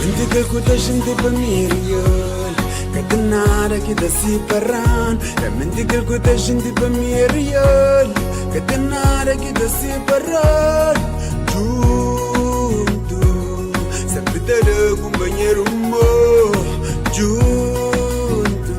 Mendiga kuda gente pa miriol, katanara kita si paran. Mendiga kuda gente pa miriol, katanara kita si paran. Junto, sempre terá companheiro mo. Junto,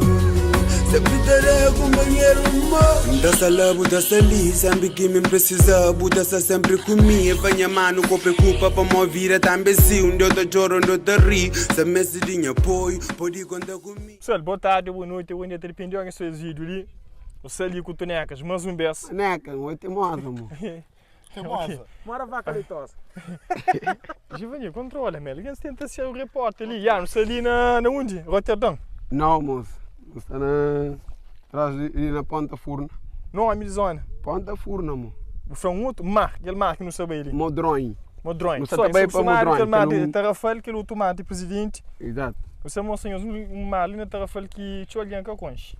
sempre terá companheiro mo. Da sala buda sali, sempre que me precisa, buda sa sempre comigo. Venha mano com preocupa para me ouvir também se onde eu choro, onde eu ri. Se me se dinha apoio, pode contar comigo. Pessoal, boa tarde, boa noite, eu ainda tenho pendeu em seus vídeos ali. O sali com tonecas, mas um beijo. Neca, oi teimosa, amor. Ok. Mora vaca leitosa. Giovanni, controla, Mel. Quem tenta ser o repórter ali? Já, não sei ali na onde? Rotterdam? Não, moço. Está na Ponta Furna. Não, a minha zona. Ponta Furna, amor. Foi um outro mar, aquele mar que não sabe ele. Modronho. Modronho. Você também para Modronho. Aquele mar de Tarrafal, aquele outro mar de presidente. Exato. Você mostrou um mar ali na Tarrafal que te olham com a concha.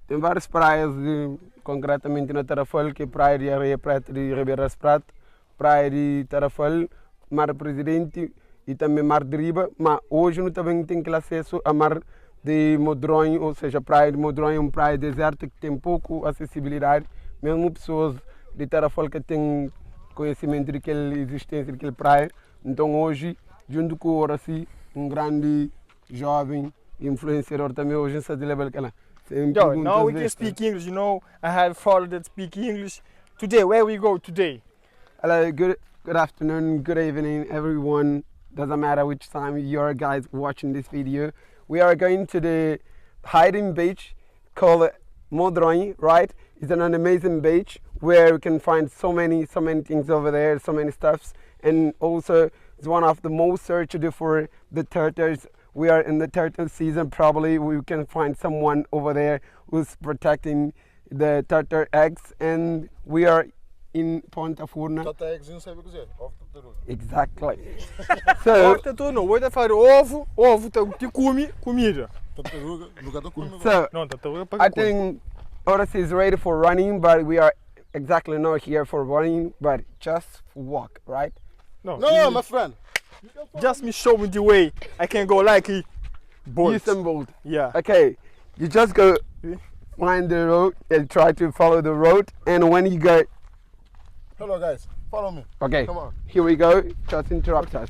Tem várias praias, concretamente na Tarrafal, que é Praia de Areia Preta de Ribeiras Prata, Praia de Tarrafal, Mar Presidente e também Mar de Riba. Mas hoje não também tem acesso a Mar de Modronho, ou seja, Praia de Modronho é uma praia deserta que tem pouco acessibilidade, mesmo pessoas de Tarrafal que têm conhecimento daquela existência daquela praia. Então hoje, junto com o Horaci, um grande jovem influenciador também hoje está de levar aquela. Yo, now we can speak English, you know, I have a father that speak English. Today, where we go today? Hello, good afternoon, good evening, everyone. Doesn't matter which time you're guys watching this video. We are going to the hiding beach called Modronho, right? It's an amazing beach where we can find so many things over there, so many stuffs. And also, it's one of the most searched for the turtles. We are in the turtle season, probably we can find someone over there who's protecting the turtle eggs, and we are in Ponta Furna. Turtle eggs não sabe cozer, ovo tartaruga. Exactly. So, Não, vou fazer ovo, que come comida. Tartaruga, nunca tô comendo. so Não, tartaruga para I think Horace is ready for running, but we are exactly not here for running, but just walk, right? No, No, my friend. just me show me the way I can go like a boat. Usain Bolt. Yeah. Okay, you just go find the road and try to follow the road, and when you go, Hello guys, follow me. okay, Come on. here we go, just interrupt us.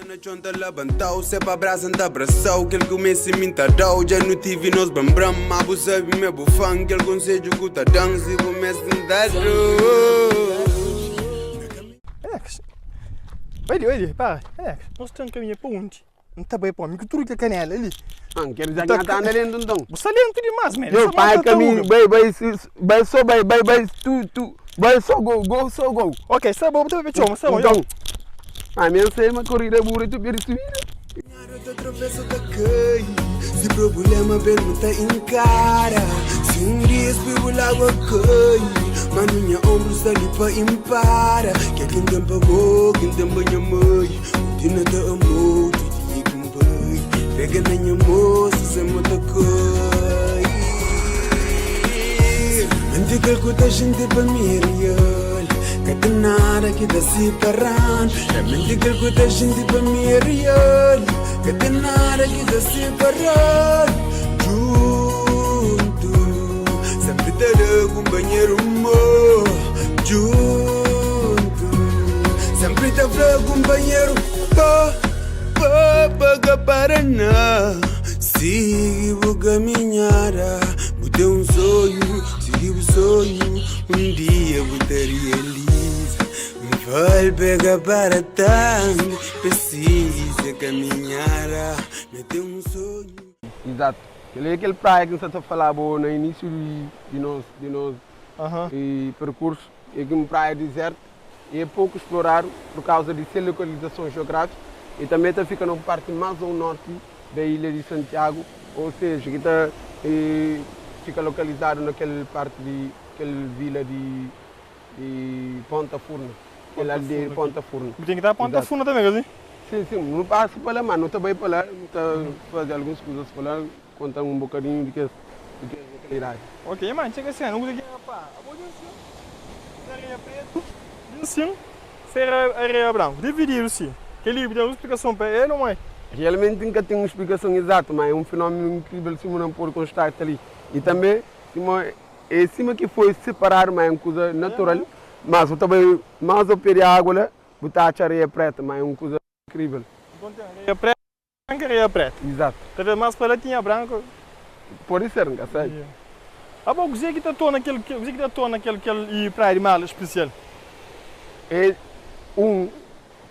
Na chonta labantau, se pa brasa da abraçau, que ele comece a me tardau, já não tive nos bambram, abu sabe me bufang, que ele conselho que tá dança e começa a dar. Olha, para. Nós temos caminho para onde? Não está bem para mim, que tudo que é canela ali. Não, quero dizer que não está andando então. Você lento demais, man. Meu pai caminho, vai só go. Ok, está bom, então, Então, a minha é uma corrida burra e tu queres subir. Se problema pergunta encara, se dia espirro água cai, mas minha ombro está ali para impara. Que quem tem para boa, quem tem para minha mãe, continua da amor, tu te acompanha. Pega na minha moça, se mata cai. Antiga que a gente para mim real, que nada que dá se parar. Antiga que a gente para mim real, que nada que dá se parar. Junto, sempre terá companheiro mo. Junto, sempre terá companheiro. Paga Paraná, sigo caminhar. Botei sonho, segui o sonho. Dia vou te realiza. Vai pegar para tanto, precisa caminhar. Me tem sonho. Exato. Aquele praia que você está falando no início de nosso percurso, é uma praia deserta e é pouco explorado por causa de sua localização geográfica e também fica na parte mais ao norte da ilha de Santiago, ou seja, que fica localizado naquela parte de aquela vila de Ponta Furna, aquela aldeia de Ponta Furna. Tem que estar a Ponta Furna também, assim? Sim, não passa para lá, mas não está bem para lá, não está fazendo algumas coisas para lá, contar um bocadinho de que é localidade. Ok, mano, chega assim, não usa aqui, rapaz. Vou dizer areia preta, assim, será areia branca. Dividir assim. Que ele deu uma explicação para ele, mãe. Realmente nunca tem uma explicação exata, mas é um fenômeno incrível se não pode constatar ali. E também, é cima que foi separar, mas é uma coisa natural. Mas também, mais ao pé de água, lá, botar a areia preta, mas é uma coisa incrível. Então tem areia preta, branca e areia preta. Exato. Talvez mais para lá tinha branco. Pode ser, não sei. Ah, bom, o que está torna aquele praia de mal especial? É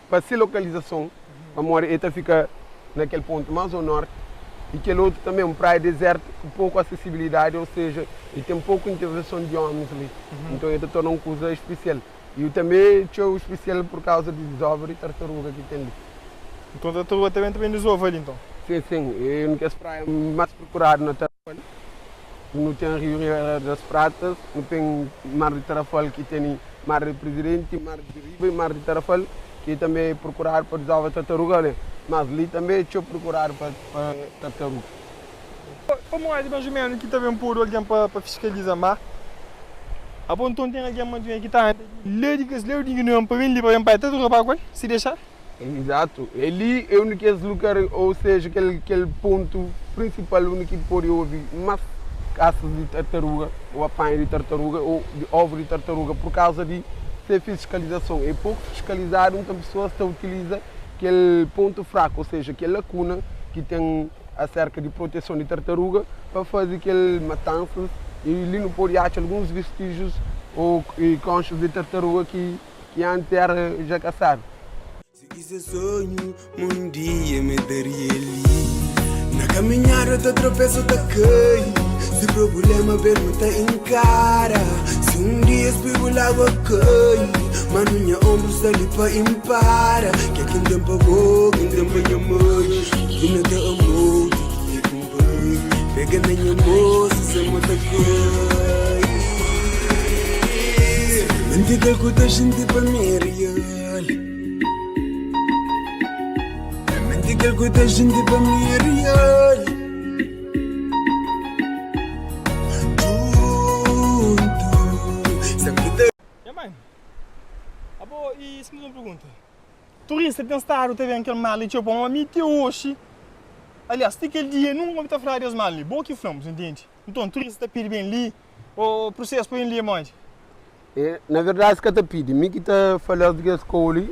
para ser localização, a Moreira fica naquele ponto mais ao norte, e aquele outro também é uma praia deserta com pouca acessibilidade, ou seja, e tem pouca intervenção de homens ali. Então ele torna uma coisa especial. E eu também tinha especial por causa de desova e tartaruga que tem ali. Então a tartaruga também desova ali então? Sim, sim. É uma das praias mais procuradas na Tarrafal. Não tem Rio das Pratas, não tem Mar de Tarrafal que tem Mar de Presidente, Mar de Riba e Mar de Tarrafal, que também é procurado para desova tartaruga, né? Mas ali também é procurado para tartaruga. Como é mais ou menos que também por alguém para fiscalizar mar? A bom então tem alguém que está leu não para vir para tartaruga para qual? Se deixar? Exato. Ali é o único lugar, ou seja, aquele ponto principal, o único que pode ouvir mais caças de tartaruga, ou apanho de tartaruga, ou de ovo de tartaruga, por causa de ser fiscalização. É pouco fiscalizado, então a pessoa está utiliza aquele ponto fraco, ou seja, aquela lacuna que tem acerca de proteção de tartaruga, para fazer aquele matanças, e ali não pode achar alguns vestígios ou conchas de tartaruga que antes era já caçado. Se isso é sonho, um dia me daria ali. Na caminhada eu tropeço, tá caindo. Se o problema mesmo tá encara. Se um dia espirro água cai, mas minha ombro está ali para impara. Que quem tem para boa, quem tem para minha mãe. E não tem amor, e com bem. Pega na minha moça, se mata cai. Mentira que da gente para mim é real. Mentira que da gente para mim é real. E se me uma pergunta, turista tem estado teve aquele mal e tipo uma mite hoje, aliás, tem aquele dia não vamos estar falando de mal ali, bom que fomos, entende? Então turista pede bem ali, o processo para ali mais. Na verdade, se que pede, me que está falando de escola,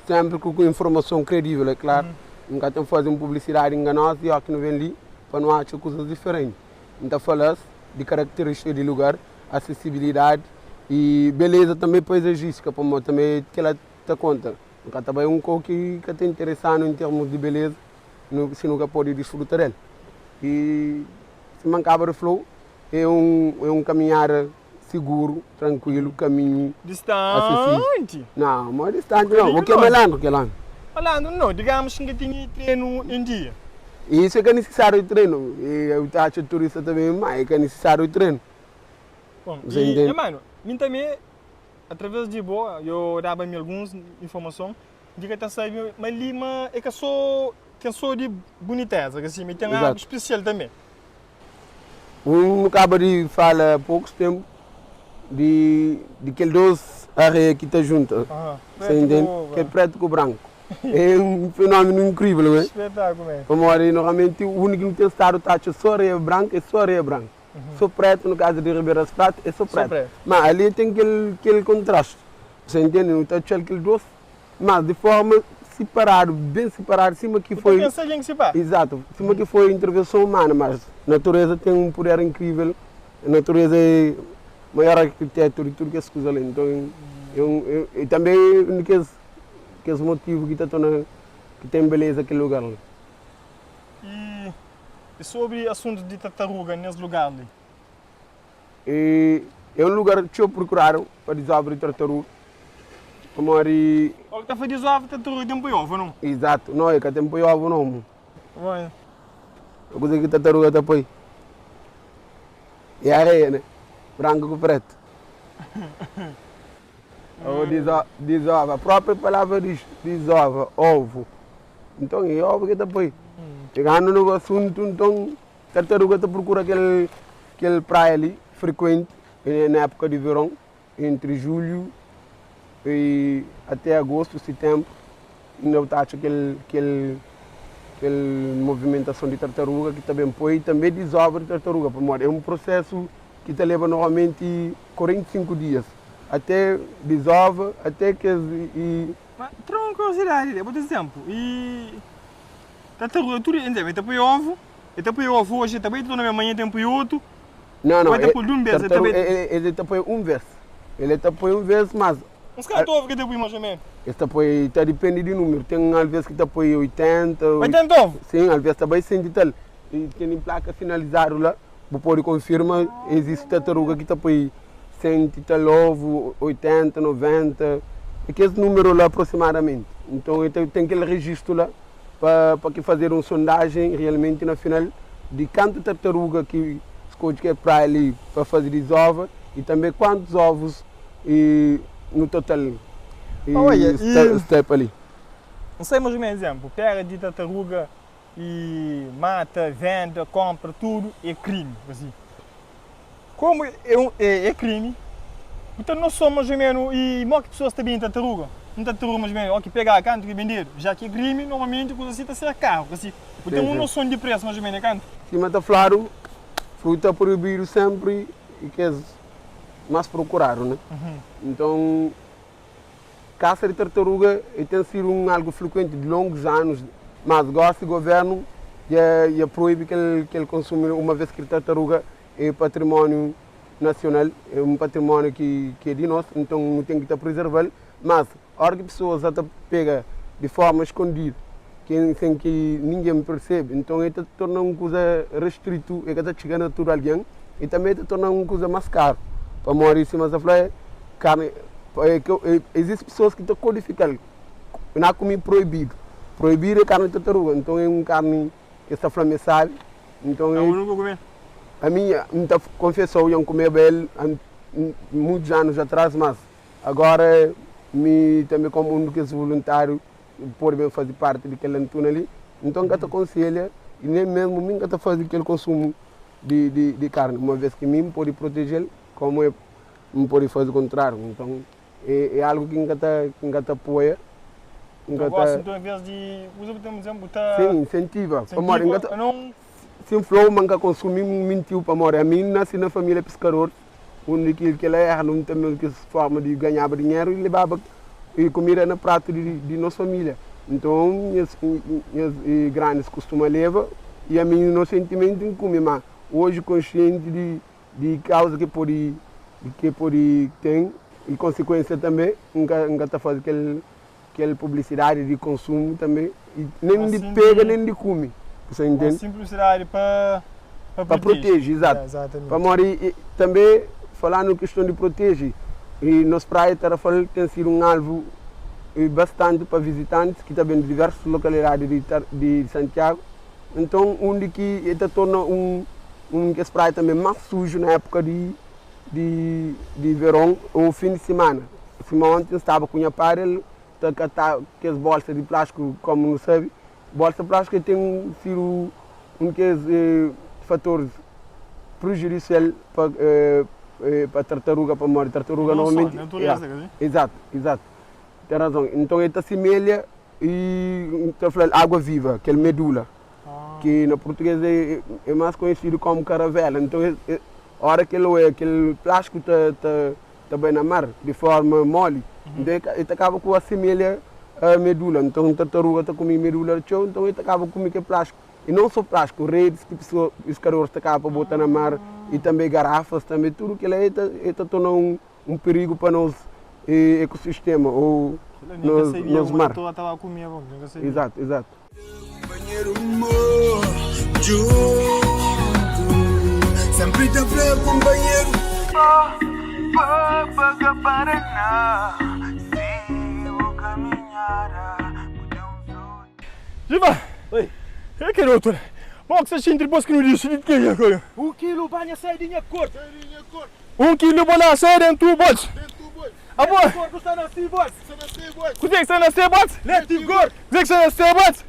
sempre com informação credível, é claro. Nunca tem fazer uma publicidade enganosa e aqui não vem ali para não achar coisas diferentes. Então falamos de características de lugar, acessibilidade e beleza também paisagística, para também que ela te conta. Nunca também um coco que está interessado em termos de beleza, se nunca pode desfrutar dele. E se mancava de flow, é um caminhar seguro, tranquilo, caminho distante. Não, mas distante não, porque é malandro que lá. Malandro não, digamos que tem treino em dia. Isso é que é necessário o treino. E eu acho que turista também, mas é que é necessário o treino. Bom, e mano, mim também, através de boa, eu dava-me algumas informações de que está saindo, mas Lima é que só de boniteza, que assim, tem algo especial também. Acaba de falar há pouco tempo de aqueles dois areias que estão juntos. Você entende? Que é preto com branco. É um fenômeno incrível, não é? Espetáculo, é. Como normalmente o único que não tem estado taxa só areia branca é só areia branca. Só preto, no caso de Ribeira das Pratas, é só preto. Mas ali tem aquele contraste. Você entende? Não está aquele doce, mas de forma separada, bem separada, cima que foi. Exato, cima que foi intervenção humana, mas a natureza tem um poder incrível. A natureza é a maior arquitetura e tudo que é coisa ali. Então, e também que é motivo que está que tem beleza aquele lugar ali. E sobre assuntos de tartaruga nesse lugar ali? É um lugar que eu procuraram para desabrir tartaruga. Como ali. O que está a desabrir tartaruga tem ovo, não? Exato, não é que tem ovo não. Vai. Eu gostei que tartaruga está aí. É areia, né? Branco com preto. Ou desova, a própria palavra diz desova, ovo. Então é ovo que está aí. Chegando no assunto, então, tartaruga está procura aquele praia ali, frequente, na época de verão, entre julho e até agosto, setembro. Ainda está aquele aquela movimentação de tartaruga que também põe também desova de tartaruga para morrer. É um processo que te leva normalmente 45 dias até desova, até que Mas tem uma curiosidade, por exemplo, e tartaruga, tu entende? Ele põe ovo, hoje, também tu na minha manhã tem põe outro. não, Vai ter por um vez, ele te põe um vez. Ele te põe um vez, mas Os caras ovos que tem põe mais ou menos. ele te põe, depende do número. Tem às vezes que te põe 80, 80 ovos? sim, às vezes também 100 e tal. E tem placa sinalizada lá, você pode confirmar, existe tartaruga que te põe 100 e tal ovo, 80, 90, aquele número lá aproximadamente. Então tem aquele registro lá para fazer uma sondagem realmente na final de quanto tartaruga que escolhe que é para ali para fazer desova e também quantos ovos no total está ali. Não sei mais ou menos exemplo, pega de tartaruga e mata, vende, compra, tudo é crime. Assim. Como é crime, então nós somos mais ou menos, e muitas pessoas também tartaruga. Não tartaruga mais ou menos, que pegar a canto e vender, já que é crime, normalmente coisa assim está a ser caro. Assim. Tem uma noção de preço mais ou menos, canto. Sim, mas está claro, fruta proibido sempre e que é mais procurado, né? Então, caça de tartaruga tem sido algo frequente de longos anos, mas gosta do governo já proíbe que ele consuma, uma vez que a tartaruga é património nacional, é um património que é de nós, então não tem que estar preservado, mas a hora que pessoas até pega de forma escondida, sem que ninguém percebe, então ele torna uma coisa restrito, ele está chegando a tudo alguém, e também torna uma coisa mais cara. Para morrer em cima da flor, carne, existem pessoas que estão codificando, não há comida proibido. Proibir é carne de tartaruga, então é uma carne que essa flor sabe. Então eu nunca comi. A minha, confessou, eu comi bem há muitos anos atrás, mas agora também como um dos voluntários pode bem fazer parte daquela antuna ali. Então eu te aconselho, e nem mesmo mim que fazer aquele consumo de carne, uma vez que mim pode proteger, como eu não pode fazer o contrário. Então é algo que ainda te apoia. Eu gosto, então, em vez de botar... Sim, incentiva. Se flow, manca consumir, mentiu para morrer. A mim nasci na família pescador, onde que ela erra, não tem que forma de ganhar dinheiro e levava e comida no prato de nossa família. Então, minhas grandes costumam levar e a mim no sentimento em comer, mas hoje consciente de causa que pode ter e consequência também, nunca está fazendo aquela publicidade de consumo também, e nem assim de pega nem de come. Você entende? Uma simplicidade para proteger, exato. Exatamente. Para morrer também, falando em questão de proteger, e nas praias tem sido um alvo bastante para visitantes que também de diversas localidades de Santiago. Então, onde que ele torna as praias também mais sujo na época de verão ou fim de semana. Se ontem estava com o aparelho, que as bolsas de plástico, como não sabe, bolsa de plástico tem sido um dos fatores prejudiciais para a tartaruga, para morrer. Tartaruga normalmente. Exato. Tem razão. Então ele assemelha e água viva, aquele medula, que no português é mais conhecido como caravela. Então a hora que aquele plástico está bem na mar, de forma mole, então ele acaba com a semelha a medula. Então a tartaruga está comendo medula de chão, então ele acaba com aquele plástico. E não só plástico, redes que os pescadores acabam botar na mar e também garrafas, também tudo que ele está tornando um perigo para o nosso ecossistema ou nos mar. Exato. Sempre te fleu, companheiro. Paga Paraná, sigo caminhar. Giva! Oi. É que doutor? Bom, que você tinha entre que não disse de que é, cara? 1 quilo banha saidinha curta. 1 quilo banha saidinha tu botes. Ah, boy. Corpo está na bots. Kuzik você nasceu botes? Let it go. Kuzik você nasceu botes?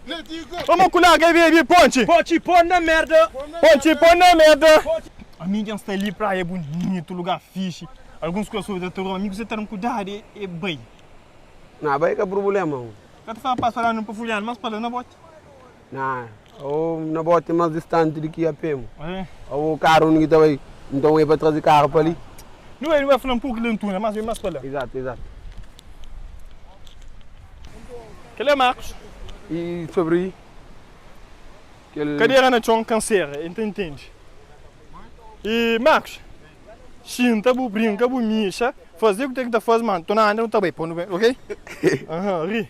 Vamos colar que vem ponte. Ponte pôr na merda. Ponte pôr na merda. A minha está ali praia bonito, lugar fixe. Alguns coisas da tua amigo você está no cuidado é bem. Não, vai que é problema. Eu te falo para falar no profulhar, mas para não bote. Não, ou não bote mais distante do que a pemo. É. Ou o carro não está aí. Então é para trazer carro para ali. Não é falando um pouco de lentuna, mas vem mais para lá. Exato, exato. Aquele é Marcos. E sobre aí? Cadê a Ana câncer? Entende? E Marcos, sinta o brinco, a bumicha, fazer o que tem que fazer, mano. Tô na não tá bem, ok? Aham, ri.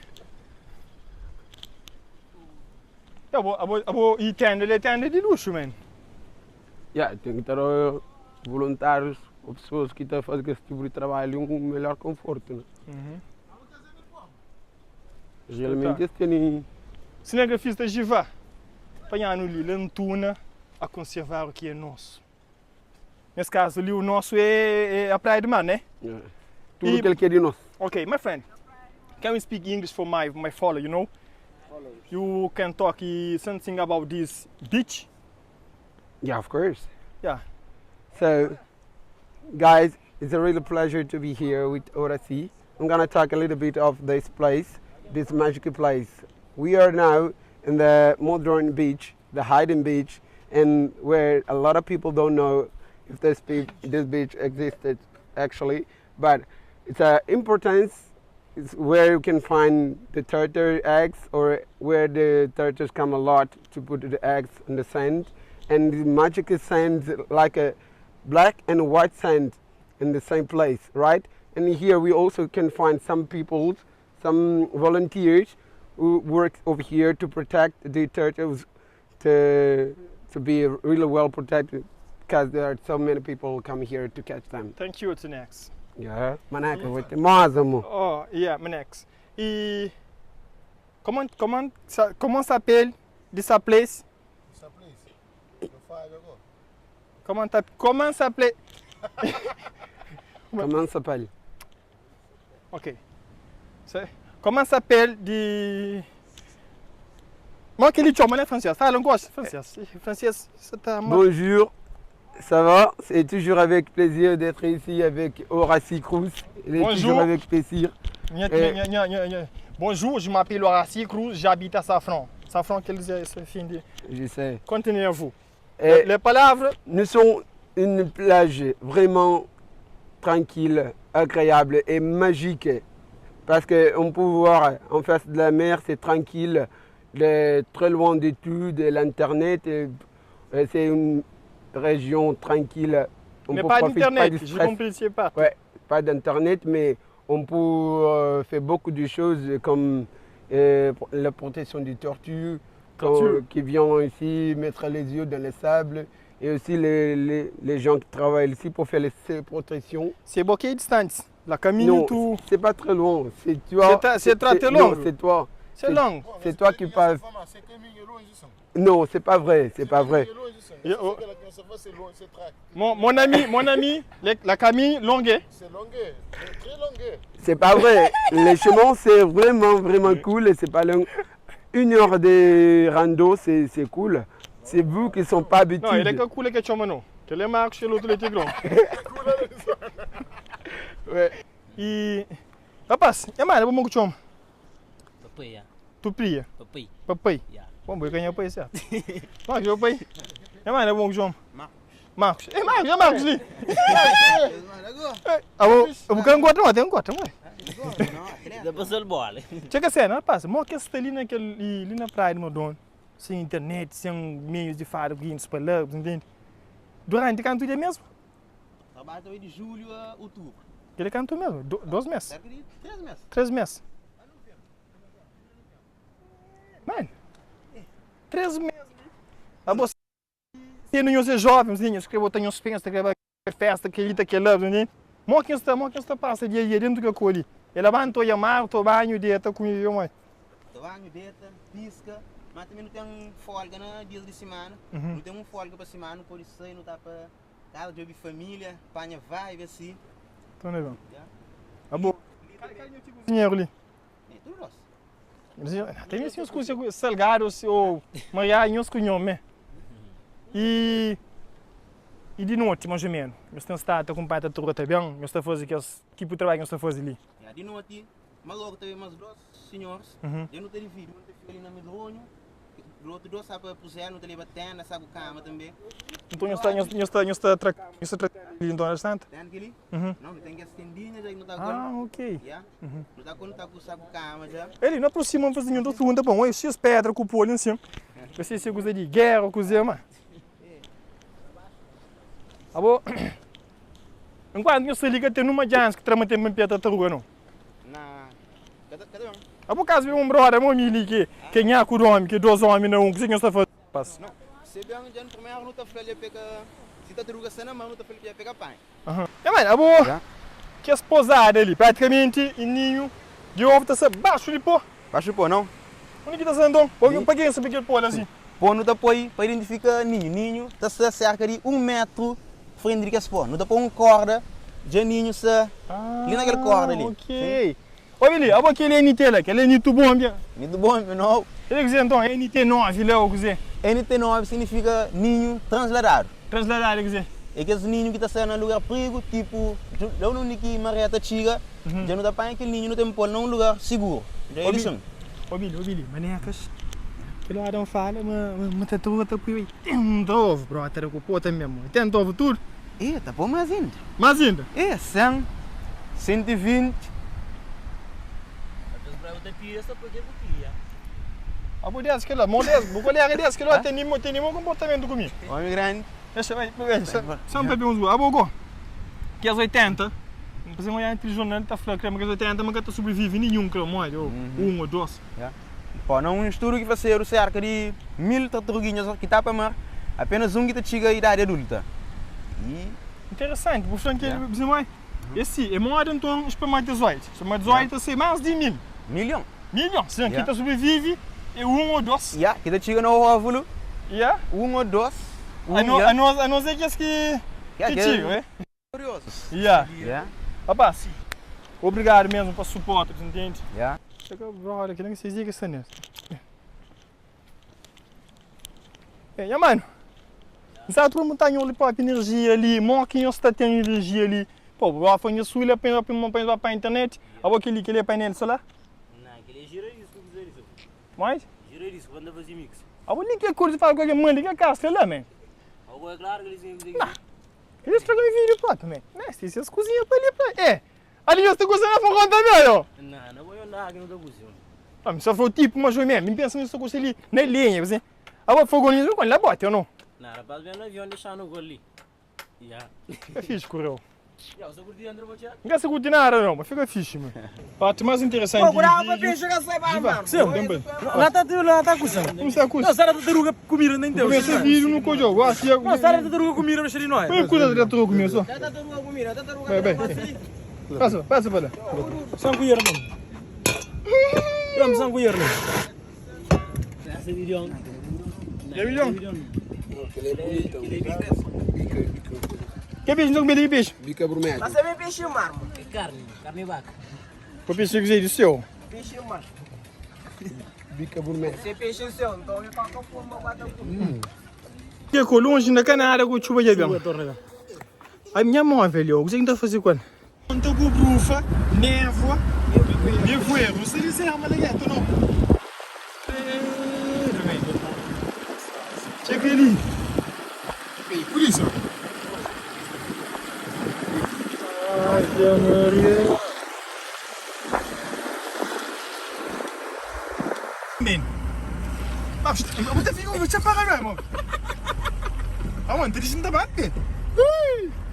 E tende de luxo, man. Yeah, tem que ter voluntários ou pessoas que estão a fazer esse tipo de trabalho um melhor conforto. Né? Geralmente esse tem. Cinegrafista Giva, apanhar no lentuna a conservar o que é nosso. Nesse caso ali, o nosso é a Praia do Mar, né? Yeah. Tudo que ele quer de nós. Okay, my friend, can we speak English for my follower, you know? You can talk something about this beach? Yeah, of course. Yeah. So, guys, it's a real pleasure to be here with Horaci. I'm gonna talk a little bit of this place, this magical place. We are now in the modern beach, the hidden beach, and where a lot of people don't know if this beach existed actually, but it's an importance. It's where you can find the turtle eggs, or where the turtles come a lot to put the eggs in the sand, and the magical sand like a black and white sand in the same place, right? And here we also can find some people, some volunteers who work over here to protect the turtles to be really well protected, because there are so many people come here to catch them. Thank you, it's next. Yeah, maneca, vou ter mais amor. Oh, yeah, next. E comment s'appelle this place? Essa place. Eu falo agora. Comment s'appelle? Comment s'appelle? Ok. Comment s'appelle de... Moi qui lis en français, ça langue français, c'est Bonjour, ça va? C'est toujours avec plaisir d'être ici avec Horaci Cruz. Il est Bonjour. toujours avec plaisir. Bonjour, je m'appelle Horaci Cruz, j'habite à Safran. Safran, quel est ce fin de... Je sais. Continuez-vous. Et Les palabres... nous sommes une plage vraiment tranquille, agréable et magique. Parce qu'on peut voir en face de la mer, c'est tranquille, très loin de tout, de l'internet. C'est une région tranquille. On Mais peut pas profiter, d'internet, du je stress. compris pas. Ouais, pas d'internet, mais on peut faire beaucoup de choses comme la protection des tortues, qui viennent ici mettre les yeux dans le sable, et aussi les gens qui travaillent ici pour faire ces protections. C'est beaucoup de distance. La caminho, Non, tout... c'est pas très long. C'est toi. C'est très long. Non, c'est toi. C'est long. C'est toi qui passes. C'est caminho longe, isso. Non, c'est pas vrai, c'est pas vrai. Mon ami, la Camille longue. C'est longue, c'est très longue. C'est pas vrai. Les chemins, c'est vraiment cool et c'est pas long. 1 heure de rando, c'est cool. C'est vous qui ne sont pas habitués. Non, il est que cool que tu as maintenant. Que les marques chez l'autre, les tigres. Ouais. E... Rapaz, e mais, vamos com o Papai, Tu pria? papai, Papai? yeah. Bom, eu ganhei o papai, certo? Marcos, o pai. E mais, vamos com o Marcos. Marcos. E Marcos, é Marcos ali. Eu vou ganhar um tem um quarto, não é? Depois ele bola. Chega a ser, não rapaz? Mó que está ali na praia do Modon, sem internet, sem meios de falar guindos para lá, entende? Durante quanto dia mesmo? Trabalho de julho a outubro. Ele cantou mesmo, 2 meses. Cerca de 3 meses. 3 meses. Mano, 3 meses. A você não é jovem, escreveu, tem uns pensos, escreveu festa, que ele está aqui lá, entende? Mó que está passa dia a dia dentro do que ali. Ele levantou e amar, tô banho, dieta, comigo, mãe. Tô banho, dieta, pisca, mas também não tem folga na dias de semana. Uhum. Não tem folga para semana, por isso aí não dá para casa de família, panha vai, assim. Tô negando. Yeah. A boa. Dinheiro ali. É tudo nosso. Tem uns coisas salgados ou maior em uns cunhos, né? E de noite, mais ou menos. Nós estamos com o pai da turma também. Nós estamos fazendo aqueles tipo de trabalho que nós estamos fazendo ali. Yeah, de noite, mas logo teve mais 2 senhores. Uhum. Eu não tenho vídeo, não tenho ali na Medronho. pro outro dois sabe puser, não te leva tenda, sabe cama também. Então eu estou então understand? Tem aquele? Uhum. Não, tem que estendinha já não tá Ah, com. ok. Já? Não tá com tá com sabe cama já. Ele não aproxima um pouquinho do fundo, bom, eu fiz pedra com o polho em cima. Você se gosta de guerra, coisa, mano. Ah, bom. Enquanto você liga, tem uma chance que trama tem uma pedra taruga, não? Na. Cadê? Ah, por causa de um brother, meu amigo, que é com o homem, que dois homens, não, que você está fazendo. Não, se bem já no primeiro não tá falando pega. Se tá taruga cena, mas não tá falando pega pai. Aham. É, mano, ah, bom. Que as posadas ali, praticamente, em ninho, de ovo, tá se baixo de pô. Baixo pô, não? Onde que tá sendo, então? Para quem sabe que é pô, assim? Pô, não tá põe para identificar ninho. Ninho tá cerca de 1 metro frente que pô. Não tá põe corda, já ninho se ali naquela corda ali. Ok. Ô, Billy, a aquele NT lá, aquele NT bom, bien. Muito bom, não. Ele diz então, NT9, lá, o que dizer? NT9 significa ninho transladado. Transladar, ele dizer. É que esse ninho que está saindo em lugar perigo, tipo, lá onde que Maria tá chega, já não tá para aquele ninho não tem pôr num lugar seguro. Já é isso. Ô, Billy, manecas. Aquele Adão fala, mas tá tudo tá por aí. Tenta ovo, bro, tá com o pô também, mano. Tenta ovo tudo. É, tá bom mais ainda. Mais ainda? É, 100, 120. A mulher desse que lá, o colega desse que lá tem nenhum comportamento comigo. Homem grande. Deixa, vai, só um bebê uns abogo. Que as 80, não precisa olhar entre jornal tá falando que as 80 mas que sobrevive nenhum que morre, ou um ou dois. Pô, não um estudo que vai ser cerca de 1000 tartaruguinhas que tá para mar, apenas um que tá chega à idade adulta. E interessante, por que ele vai. Esse é maior então espermatozoide. Espermatozoide tem mais de 1000. milhão. Milhões, sim, que sobrevive é um ou dois. Yeah, que tá chega no óvulo. Yeah. Um ou dois. A não ser que as que tio, é? Curiosos. Yeah. Rapaz, obrigado mesmo pelo suporte, entende? Yeah. Chega, brother, que nem vocês digam isso nisso. É, mano. Sabe todo mundo tá em olho para energia ali, quem está tendo energia ali. Pô, o foi isso, ele apenas para a internet. Agora aquele painel solar. Não, aquele gira isso, que dizer isso. Mais? Gira isso, quando fazer mix. Agora nem que coisa para qualquer mãe, que é casca lá, man. Agora é claro que eles têm que dizer. Eles tragam vídeo para também. Mestre, se as cozinhas para ali para. É. Ali eu estou cozinhando para conta também, ó. Não vou andar aqui no teu cozinho. Ah, mas só foi o tipo, mas eu mesmo, me pensa nisso com ali na linha, você. Agora fogo nisso, quando lá bota ou não? Não, rapaz, vem no avião deixar no gol ali. Já. É fixe, correu. Já, você curtiu André Botia? Não gasta curtir nada não, mas fica fixe, mano. Parte mais interessante. Pô, bravo, para pensar que sai para mano. Sim, também. Lá tá cozinhando. Como está a coisa? Não, Sara tartaruga comida nem deu. Começa vídeo no cojo, assim é. Não, Sara tartaruga comida mexer de nós. Põe coisa da tartaruga comigo só. Tartaruga comida, tartaruga. Vai. Passa para lá. São colher, mano. Vamos, são colher, mano. Essa vídeo. É milhão. Que bicho não comida de peixe? Bica vermelha. Mas é bem peixe mar, mano. Carne vaca. O peixe que do seu. Peixe mar. Bica vermelha. Se é peixe seu, então eu faço com uma bata. Que é longe na canara com chuva de avião. A minha mãe, velho, o que você está fazendo com ela? Estou com brufa, névoa, nevoeiro. Você disse que é uma legal, não? Checa ali. Por isso. Ai, Maria. Man. Mas você fica você para mesmo. Aonde você não tá batendo?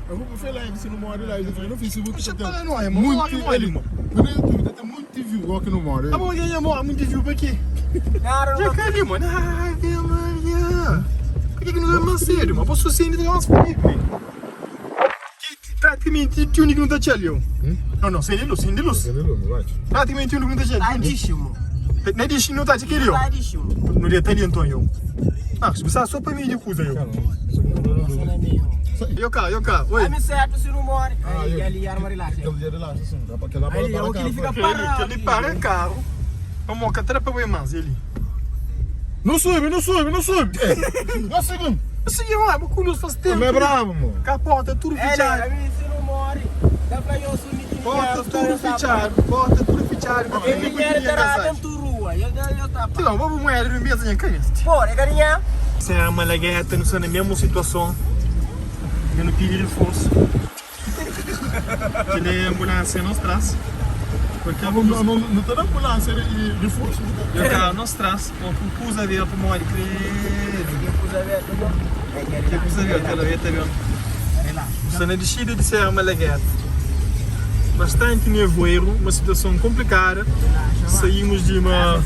Eu vou fazer live se não mora lá, eu no Facebook. Você para não, é muito ali, mano. No YouTube, tem muito view aqui no mora. Ah, bom, eu moro muito view para quê? Já cai ali, mano. Ai, Maria. Por que não é mais sério, mano? Posso ser ainda umas comigo, velho. Praticamente o único que não está ali, ó. Não, sem luz. Praticamente o único que não está ali. Tadíssimo. Não é disso, não está aqui, ó. Tadíssimo. Não é ali, então, eu. Ah, se você só para mim de coisa, eu. Eu cá, oi. Vai certo se não morre. Aí, ali, arma lá. Aquele dia de lá, assim, dá para aquela Aí, é o que ele fica parado. Ele para carro. Vamos cá, trapa o mais ele. Não soube. Não seguimos. Assim, ó, mas quando faz tempo. Não é bravo, mano. Com a porta tudo fechado. Se não morre, dá pra eu subir. Porta tudo fechado. Ele quer entrar dentro da rua. Então, vamos moer de mesa em este. Pô, é carinha? Se é uma lagueta, não sei na mesma situação. Eu não pedi reforço. Que nem a ambulância nos traz. Porque Não tem ambulância e reforço. eu cá nos traz. O pus a ver para moer de credo. Que pus a ver, aquela vez, tá vendo? Você não decide de ser uma lagueta. Bastante nevoeiro, uma situação complicada. Saímos de uma.